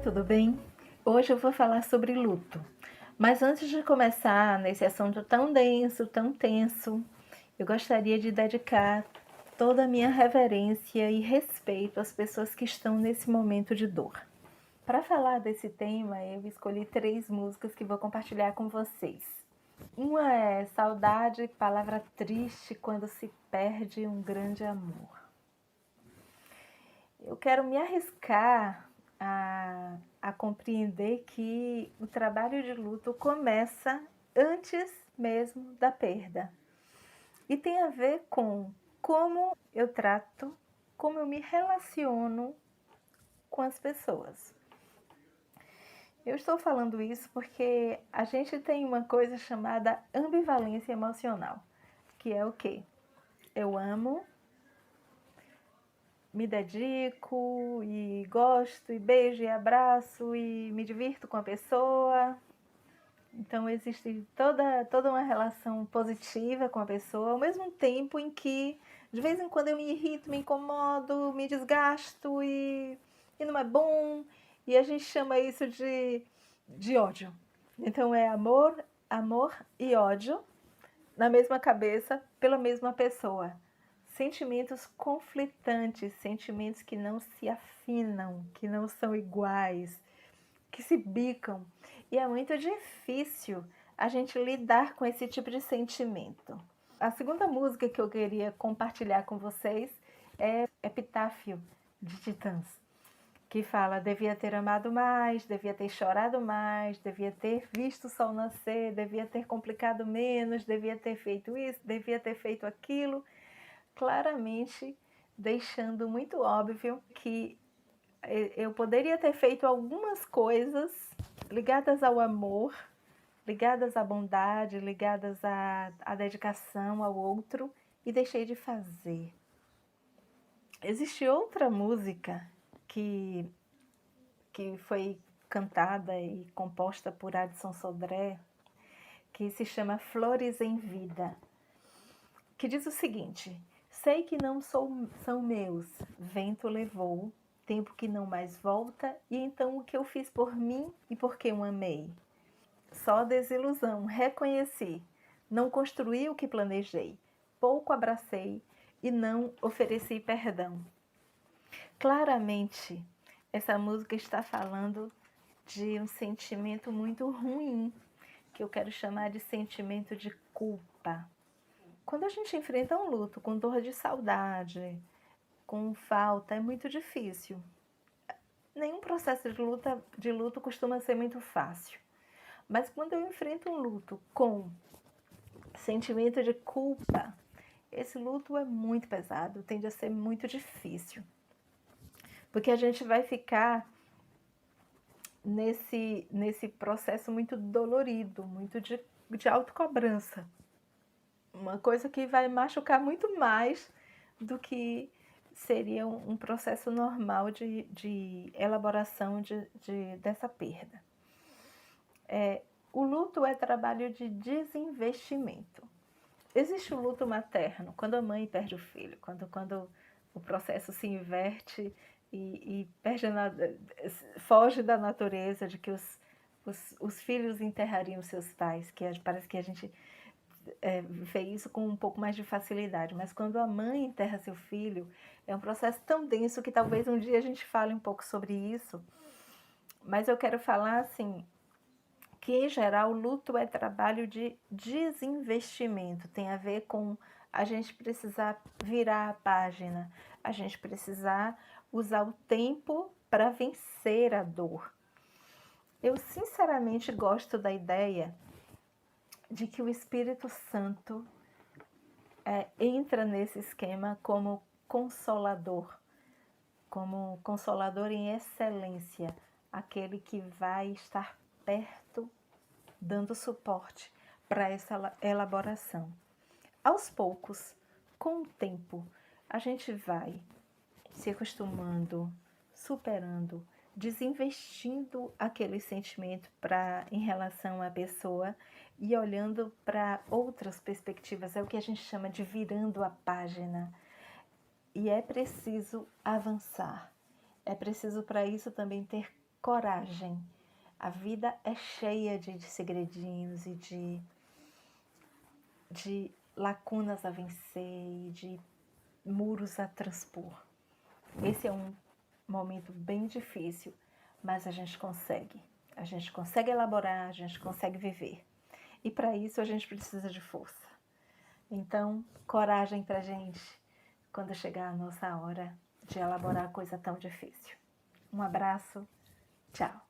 tudo bem? Hoje eu vou falar sobre luto. Mas antes de começar nesse assunto tão denso, tão tenso, eu gostaria de dedicar toda a minha reverência e respeito às pessoas que estão nesse momento de dor. Para falar desse tema, eu escolhi 3 músicas que vou compartilhar com vocês. Uma é Saudade, palavra triste quando se perde um grande amor. Eu quero me arriscar a compreender que o trabalho de luto começa antes mesmo da perda. E tem a ver com como eu trato, como eu me relaciono com as pessoas. Eu estou falando isso porque a gente tem uma coisa chamada ambivalência emocional, que é o quê? Eu amo, me dedico e gosto e beijo e abraço e me divirto com a pessoa. Então existe toda uma relação positiva com a pessoa, ao mesmo tempo em que de vez em quando eu me irrito, me incomodo, me desgasto e não é bom. E a gente chama isso de ódio. Então é amor e ódio na mesma cabeça pela mesma pessoa. Sentimentos conflitantes, sentimentos que não se afinam, que não são iguais, que se bicam. E é muito difícil a gente lidar com esse tipo de sentimento. A segunda música que eu queria compartilhar com vocês é Epitáfio, de Titãs, que fala: devia ter amado mais, devia ter chorado mais, devia ter visto o sol nascer, devia ter complicado menos, devia ter feito isso, devia ter feito aquilo. Claramente deixando muito óbvio que eu poderia ter feito algumas coisas ligadas ao amor, ligadas à bondade, ligadas à dedicação ao outro, e deixei de fazer. Existe outra música que foi cantada e composta por Adson Sodré, que se chama Flores em Vida, que diz o seguinte: sei que não são meus, vento levou, tempo que não mais volta, e então o que eu fiz por mim e por quem eu amei? Só desilusão, reconheci, não construí o que planejei, pouco abracei e não ofereci perdão. Claramente, essa música está falando de um sentimento muito ruim, que eu quero chamar de sentimento de culpa. Quando a gente enfrenta um luto com dor de saudade, com falta, é muito difícil. Nenhum processo de luto costuma ser muito fácil. Mas quando eu enfrento um luto com sentimento de culpa, esse luto é muito pesado, tende a ser muito difícil. Porque a gente vai ficar nesse processo muito dolorido, muito de autocobrança. Uma coisa que vai machucar muito mais do que seria um processo normal de elaboração dessa perda. O luto é trabalho de desinvestimento. Existe o luto materno, quando a mãe perde o filho, quando o processo se inverte e foge da natureza de que os filhos enterrariam seus pais, que parece que a gente vê isso com um pouco mais de facilidade. Mas quando a mãe enterra seu filho, é um processo tão denso que talvez um dia a gente fale um pouco sobre isso. Mas eu quero falar assim, que em geral o luto é trabalho de desinvestimento, tem a ver com a gente precisar virar a página, a gente precisar usar o tempo para vencer a dor. Eu sinceramente gosto da ideia de que o Espírito Santo entra nesse esquema como consolador em excelência, aquele que vai estar perto, dando suporte para essa elaboração. Aos poucos, com o tempo, a gente vai se acostumando, superando, desinvestindo aquele sentimento em relação à pessoa e olhando para outras perspectivas. É o que a gente chama de virando a página. E é preciso avançar. É preciso para isso também ter coragem. A vida é cheia de segredinhos e de lacunas a vencer e de muros a transpor. Esse é um momento bem difícil, mas a gente consegue. A gente consegue elaborar, a gente consegue viver. E para isso a gente precisa de força. Então, coragem pra gente quando chegar a nossa hora de elaborar coisa tão difícil. Um abraço, tchau.